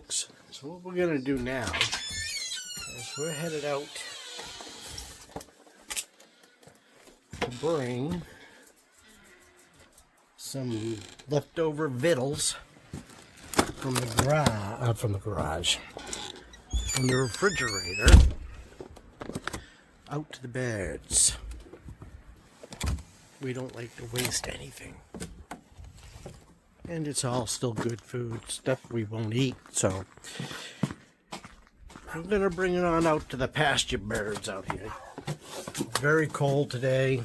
folks. So what we're gonna do now is we're headed out to bring some leftover victuals from the refrigerator out to the birds. We don't like to waste anything. And it's all still good food, stuff we won't eat, so I'm gonna bring it on out to the pasture birds out here. It's very cold today.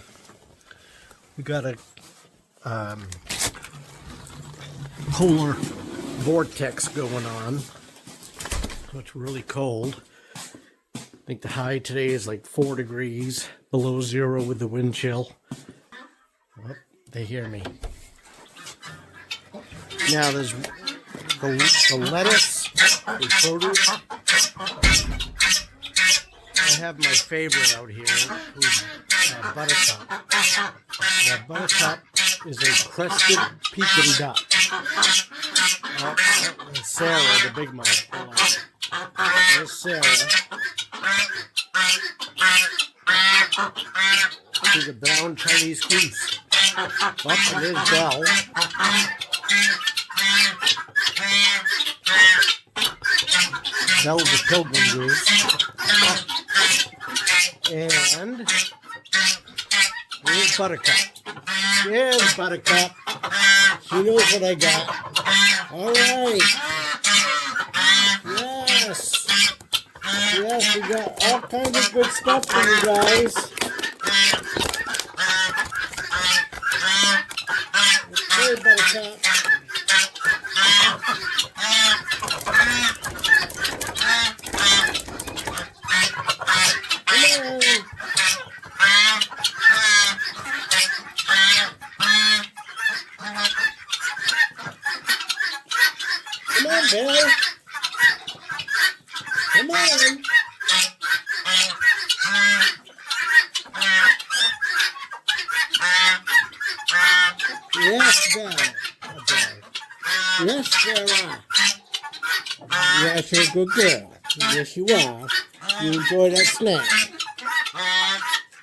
We got a polar vortex going on, so it's really cold. I think the high today is like 4 degrees below zero with the wind chill. Oh, they hear me. Now there's the lettuce, the produce. I have my favorite out here, who's Buttercup. Now, Buttercup is a crested Pekin duck. Sarah, the big mouth. There's Sarah. She's a brown Chinese goose. Up and there's Belle. Belle's a pilgrim goose. And here's Buttercup. Here's Buttercup. She knows what I got. All right. Yes. Yes, we got all kinds of good stuff for you guys. Okay, Buttercup. Come on, Bill. Come on. Yes, Bill. Yes, Sarah. Yes, you're a good girl. Yes, you are. You enjoy that snack.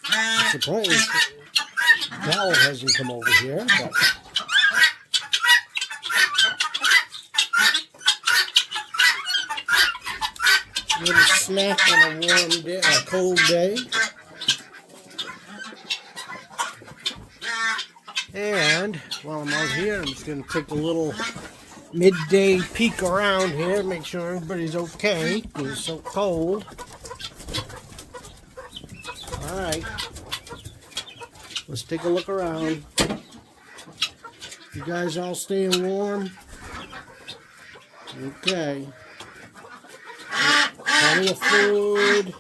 I'm surprised Val hasn't come over here, but a little snack on a warm day, a cold day. And while I'm out here, I'm just going to take a little midday peek around here, make sure everybody's okay, because it's so cold. Alright, let's take a look around. You guys all staying warm? Okay. Plenty of food.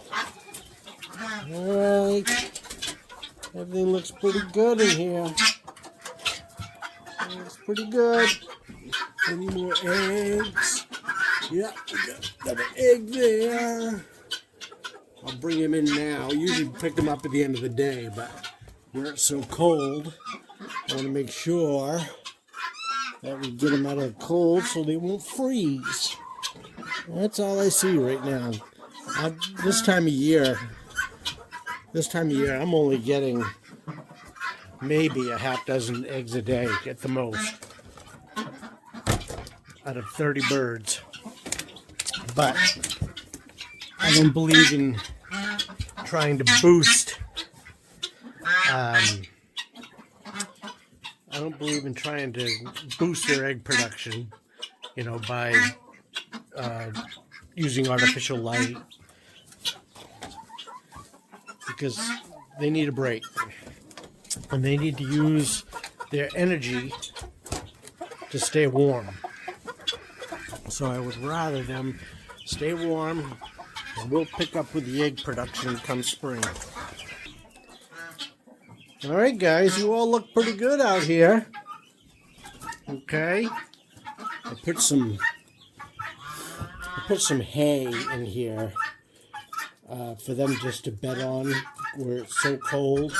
Alright. Everything looks pretty good in here. Looks pretty good. Any more eggs? Yeah, we got another egg there. I'll bring him in now. I usually pick them up at the end of the day, but where it's so cold, I want to make sure that we get them out of the cold so they won't freeze. That's all I see right now. This time of year, I'm only getting maybe a half dozen eggs a day at the most, out of 30 birds. But I don't believe in trying to boost. I don't believe in trying to boost their egg production, you know, by using artificial light, because they need a break and they need to use their energy to stay warm. So I would rather them stay warm, and we'll pick up with the egg production come spring. Alright guys, you all look pretty good out here. Okay. I put some hay in here for them just to bed on where it's so cold.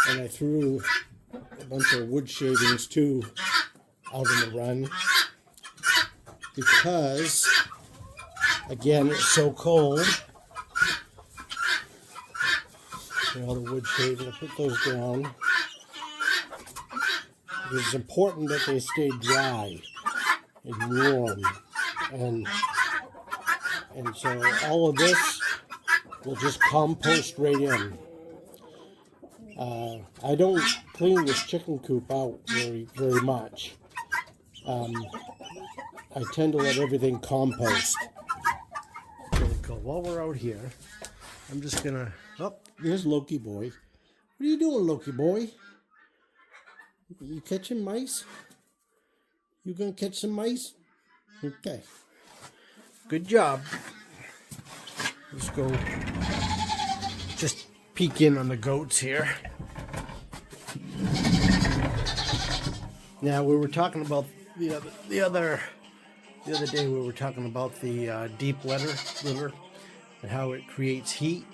And I threw a bunch of wood shavings too out in the run. because, again, it's so cold. All the wood shade, I'll put those down. It's important that they stay dry and warm, and so all of this will just compost right in. I don't clean this chicken coop out very much. I tend to let everything compost. There we go. While we're out here, I'm just gonna. Oh, there's Loki boy. What are you doing, Loki boy? You catching mice? You gonna catch some mice? Okay. Good job. Let's go just peek in on the goats here. Now, we were talking about the other day, we were talking about the deep litter and how it creates heat.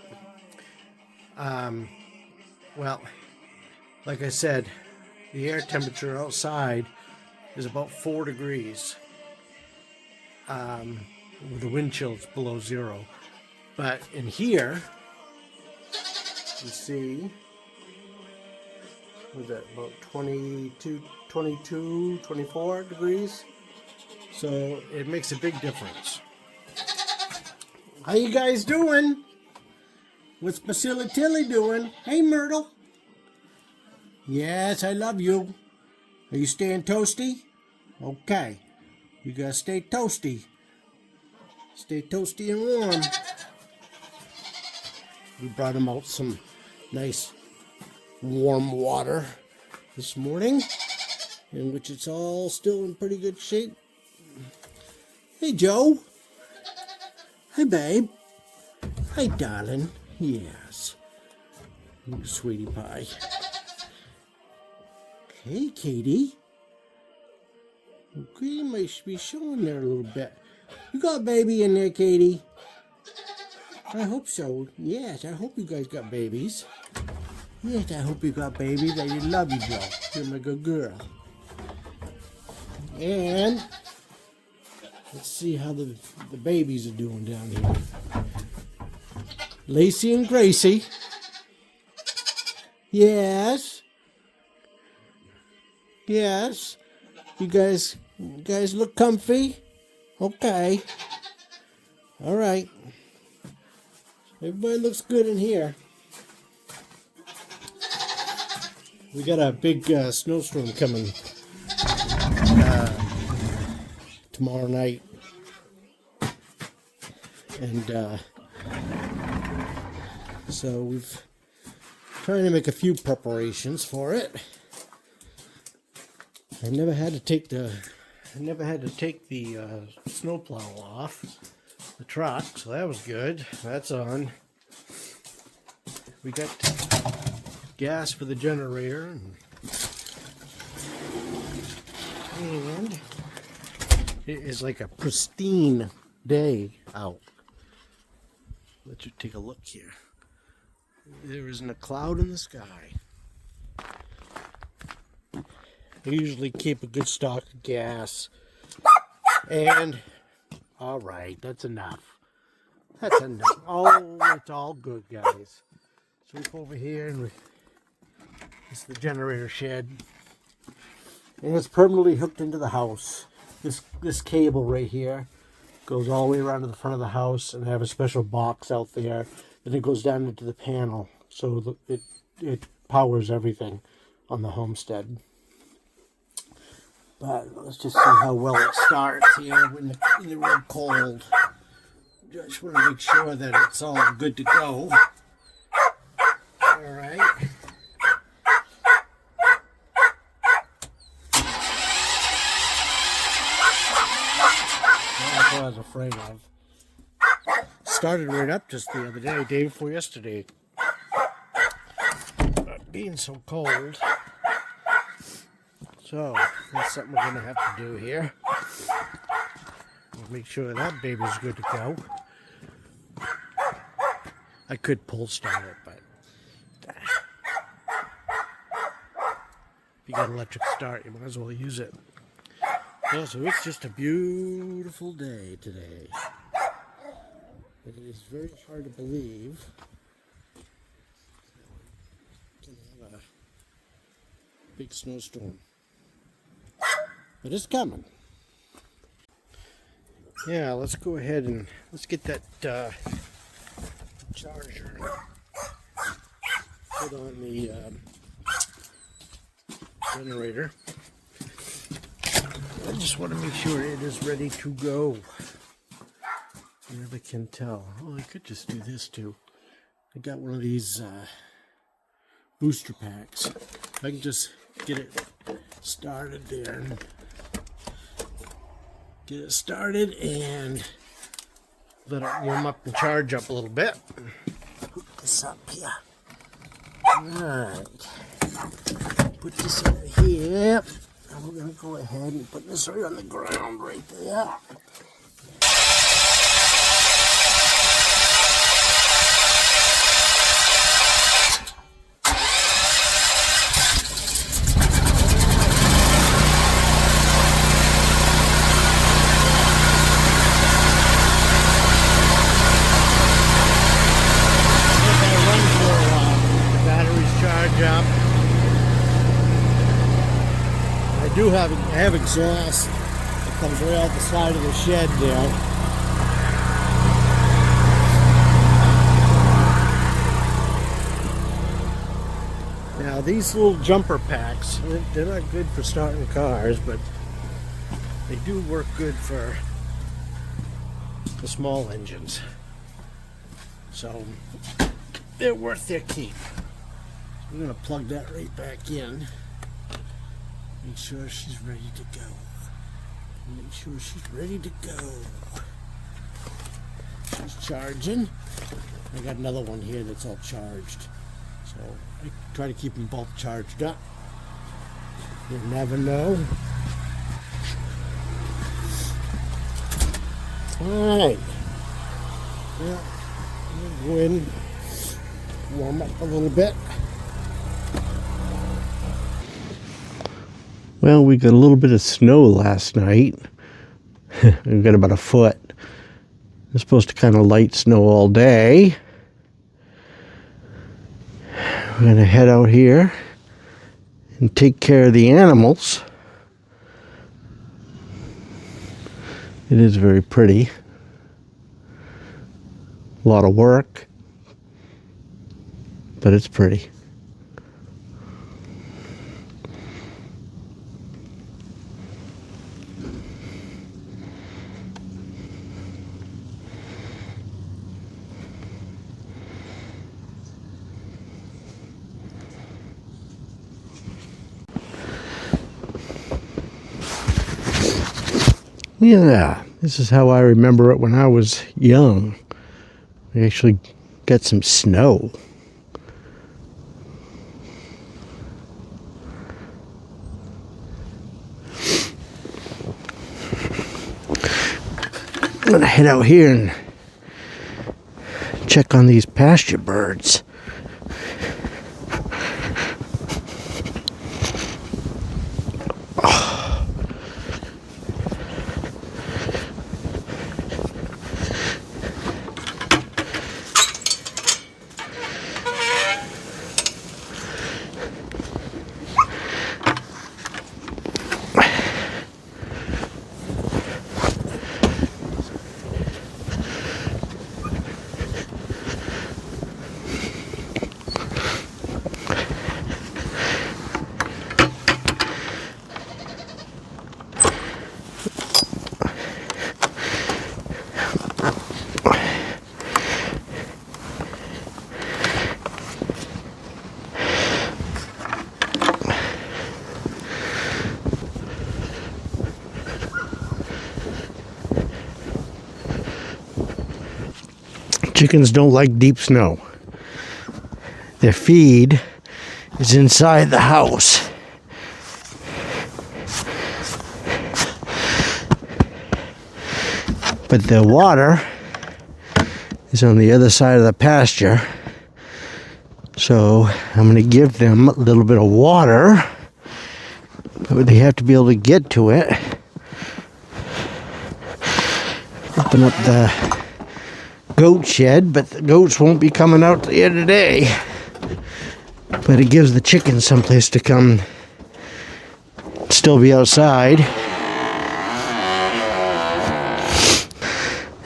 Well, like I said, the air temperature outside is about 4 degrees. With the wind chill's below 0. But in here, you see, what is that, about 22, 24 degrees? So it makes a big difference. How you guys doing? What's Basila Tilly doing? Hey, Myrtle. Yes, I love you. Are you staying toasty? Okay. You gotta stay toasty. Stay toasty and warm. We brought him out some nice warm water this morning, in which it's all still in pretty good shape. Hey, Joe. Hi, babe. Hi, darling. Yes. You sweetie pie. Hey, Katie. Okay, you might be showing there a little bit. You got a baby in there, Katie? I hope so. Yes, I hope you guys got babies. Yes, I hope you got babies. I love you, Joe. You're my good girl. And let's see how the babies are doing down here. Lacey and Gracie. Yes. Yes. You guys look comfy? Okay. All right. Everybody looks good in here. We got a big snowstorm coming tomorrow night. And so we've trying to make a few preparations for it. I never had to take the snowplow off the truck, so that was good. That's on. We got gas for the generator, and it is like a pristine day out. Let you take a look here. There isn't a cloud in the sky. I usually keep a good stock of gas. And, all right, that's enough. That's enough. Oh, it's all good, guys. Sweep over here, and it's the generator shed. And it's permanently hooked into the house. This cable right here goes all the way around to the front of the house, and I have a special box out there. Then it goes down into the panel, so it powers everything on the homestead. But let's just see how well it starts here in the real cold. Just want to make sure that it's all good to go. All right. That's what I was afraid of. Started right up just the other day before yesterday. But being so cold. So, that's something we're going to have to do here. We'll make sure that baby's good to go. I could pull start it, but if you got electric start, you might as well use it. Yeah, so it's just a beautiful day today. It is very hard to believe we can have a big snowstorm. But it's coming. Yeah, let's go ahead and let's get that charger put on the generator. I just want to make sure it is ready to go. I never can tell. Oh, I could just do this too. I got one of these booster packs. I can just get it started there. Get it started and let it warm up and charge up a little bit. Hook this up here. Alright. Put this over here. And we're going to go ahead and put this right on the ground right there. I have exhaust that comes right out the side of the shed there. Now these little jumper packs, they're not good for starting cars, but they do work good for the small engines. So they're worth their keep. I'm going to plug that right back in. Make sure she's ready to go. Make sure she's ready to go. She's charging. I got another one here that's all charged. So I try to keep them both charged up. You never know. Alright. Yeah, we'll go in, warm up a little bit. Well, we got a little bit of snow last night. We got about a foot. It's supposed to kind of light snow all day. We're going to head out here and take care of the animals. It is very pretty. A lot of work, but it's pretty. Yeah, this is how I remember it when I was young. We actually got some snow. I'm gonna head out here and check on these pasture birds. Chickens don't like deep snow. Their feed is inside the house. But the water is on the other side of the pasture. So I'm going to give them a little bit of water. But they have to be able to get to it open up the goat shed, but the goats won't be coming out here today. But it gives the chickens someplace to come, still be outside.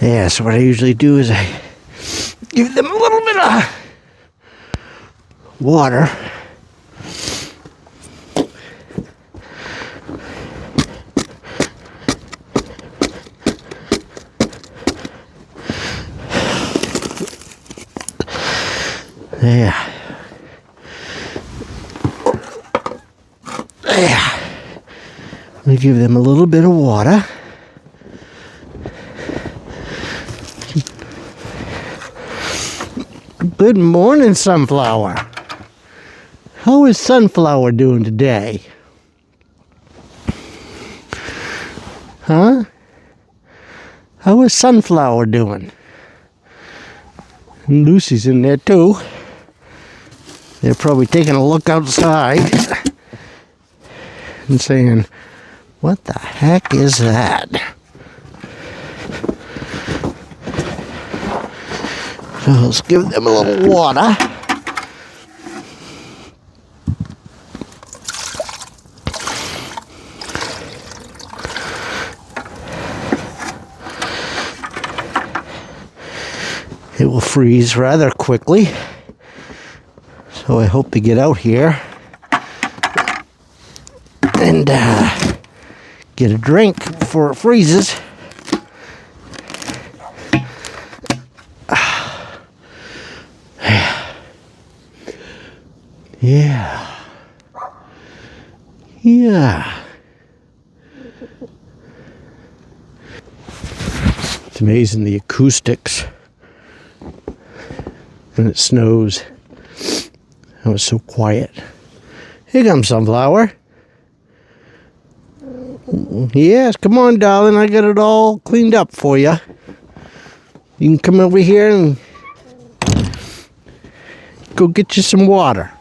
Yeah, so what I usually do is I give them a little bit of water. Yeah. Yeah. We give them a little bit of water. Good morning, Sunflower. How is Sunflower doing today? Huh? How is Sunflower doing? And Lucy's in there too. They're probably taking a look outside and saying, what the heck is that? So let's give them a little water. It will freeze rather quickly, so I hope to get out here and get a drink before it freezes. Yeah. Yeah. It's amazing the acoustics when it snows. How it's so quiet. Here comes Sunflower. Yes, come on, darling. I got it all cleaned up for you. You can come over here and go get you some water.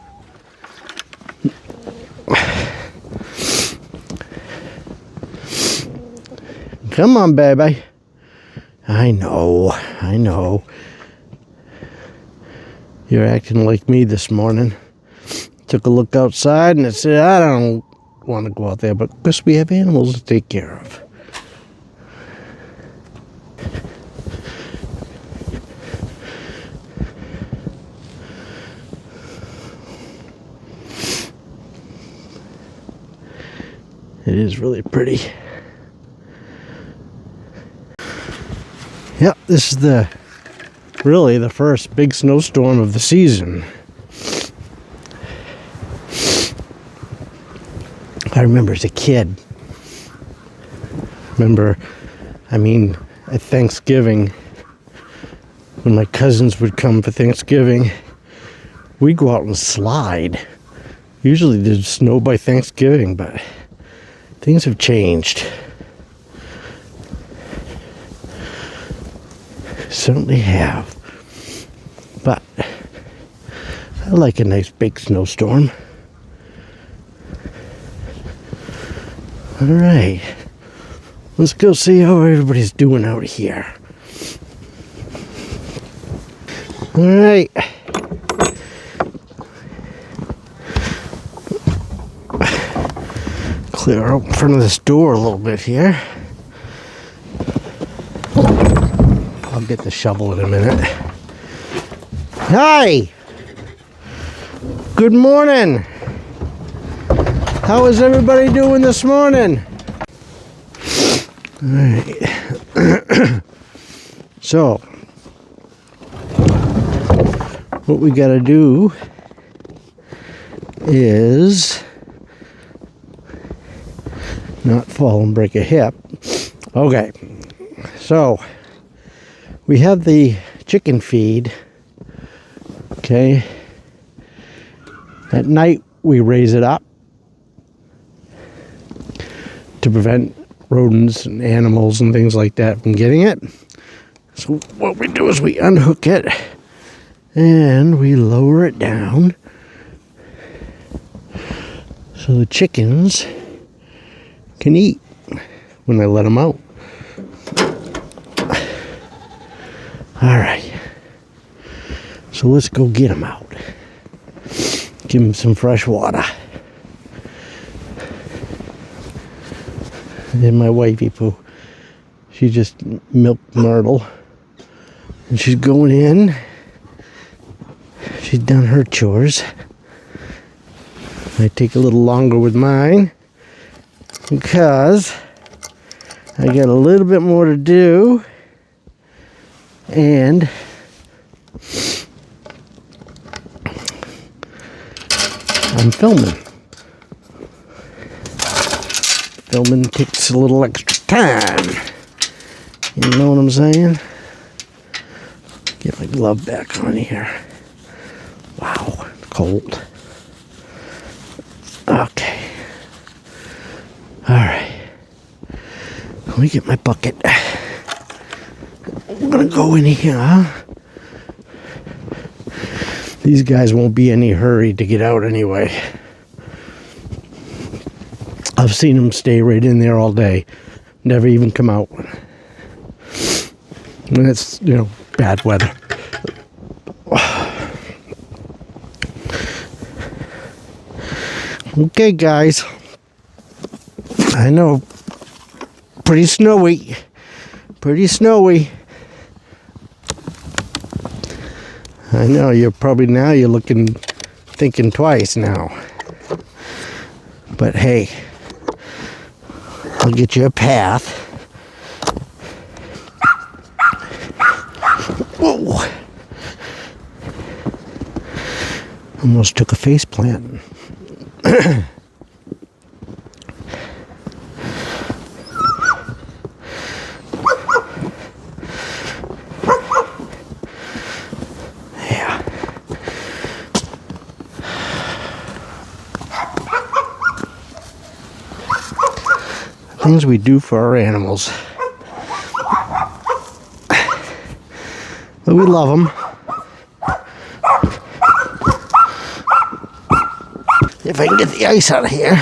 Come on, baby. I know. You're acting like me this morning. Took a look outside and I said, I don't want to go out there, but because we have animals to take care of. It is really pretty. Yep, this is really the first big snowstorm of the season. I remember as a kid. At Thanksgiving, when my cousins would come for Thanksgiving, we'd go out and slide. Usually there's snow by Thanksgiving, but things have changed. Certainly have. But I like a nice big snowstorm. All right, let's go see how everybody's doing out here. All right. Clear out in front of this door a little bit here. I'll get the shovel in a minute. Hi! Good morning! How is everybody doing this morning? Alright. So, what we gotta do is not fall and break a hip. Okay, so we have the chicken feed. Okay, at night we raise it up to prevent rodents and animals and things like that from getting it. So what we do is we unhook it and we lower it down so the chickens can eat when I let them out. All right. So let's go get him out. Give him some fresh water. And then my wifey poo. She just milked Myrtle. And she's going in. She's done her chores. I take a little longer with mine because I got a little bit more to do. And I'm filming. Filming takes a little extra time. You know what I'm saying? Get my glove back on here. Wow, it's cold. Okay. Alright. Let me get my bucket. I'm gonna go in here. These guys won't be in any hurry to get out anyway. I've seen them stay right in there all day. Never even come out. And it's, you know, bad weather. Okay, guys. I know. Pretty snowy. Pretty snowy. I know, you're probably now you're thinking twice now. But hey, I'll get you a path. Whoa! Almost took a face plant. Things we do for our animals. But we love them. If I can get the ice out of here.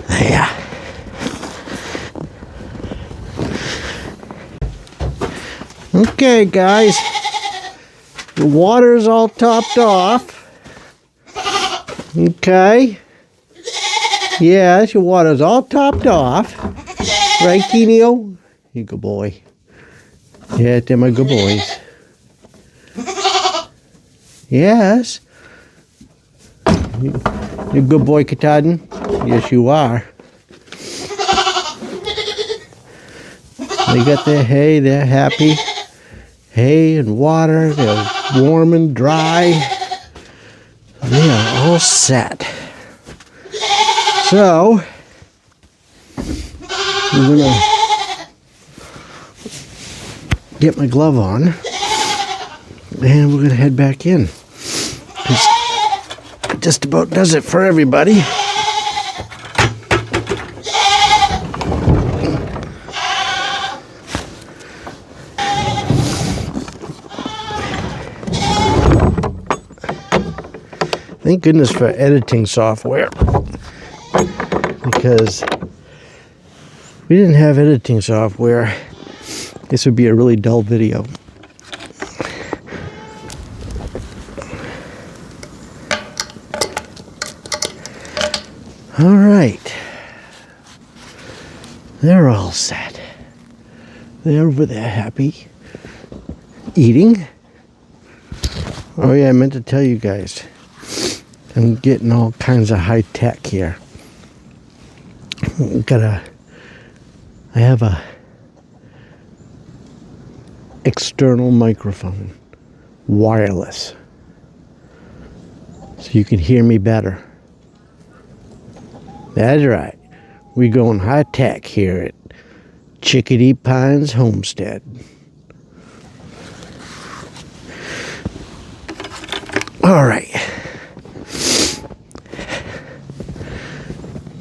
Yeah. Okay, guys, the water's all topped off. Okay. Yes, your water's all topped off. Right, Kenio? You good boy. Yeah, they're my good boys. Yes. You a good boy, Katahdin? Yes, you are. They got their hay, they're happy. Hay and water, they're warm and dry. They are all set. So, I'm gonna get my glove on and we're gonna head back in. It just about does it for everybody. Thank goodness for editing software, because if we didn't have editing software, this would be a really dull video. All right, they're all set. They're over there happy, eating. Oh yeah, I meant to tell you guys. I'm getting all kinds of high tech here. I have a external microphone, wireless, so you can hear me better. That's right. We're going high tech here at Chickadee Pines Homestead. All right.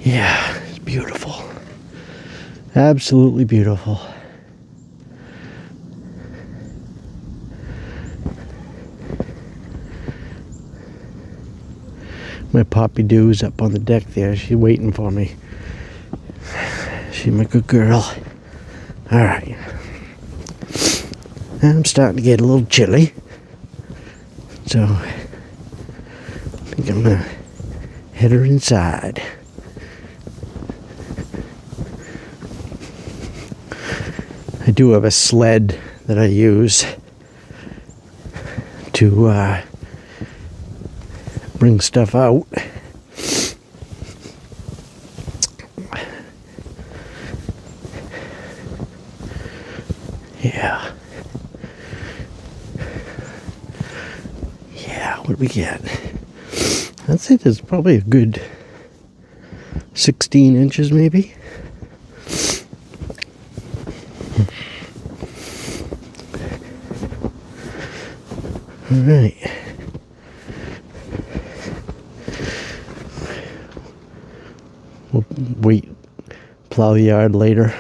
Yeah, it's beautiful. Absolutely beautiful. My Poppy Doo's up on the deck there. She's waiting for me. She's my good girl. Alright. I'm starting to get a little chilly. So, I think I'm going to head her inside. I do have a sled that I use to bring stuff out. Yeah. Yeah, what do we get? I'd say there's probably a good 16 inches maybe. All right. We'll wait, plow the yard later.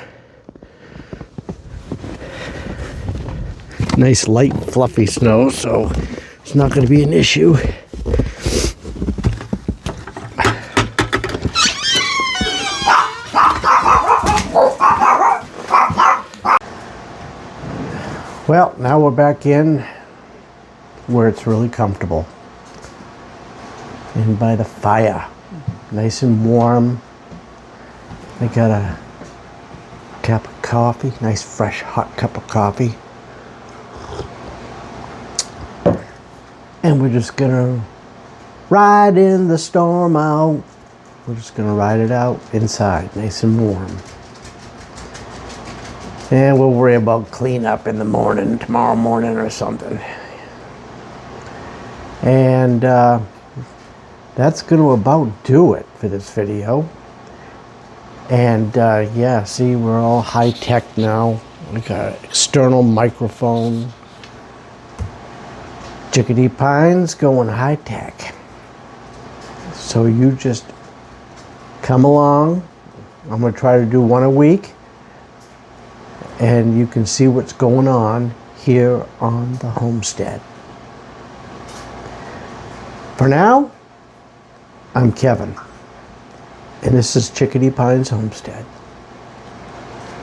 Nice light fluffy snow, so it's not going to be an issue. Well, now we're back in where it's really comfortable. In by the fire. Nice and warm. I got a cup of coffee, nice fresh hot cup of coffee. And we're just gonna ride in the storm out. We're just gonna ride it out inside, nice and warm. And we'll worry about cleanup in the morning, tomorrow morning or something. And that's gonna about do it for this video. And yeah, see, we're all high tech now. We got an external microphone. Chickadee Pines going high tech. So you just come along. I'm going to try to do one a week. And you can see what's going on here on the homestead. For now, I'm Kevin. And this is Chickadee Pines Homestead.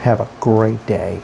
Have a great day.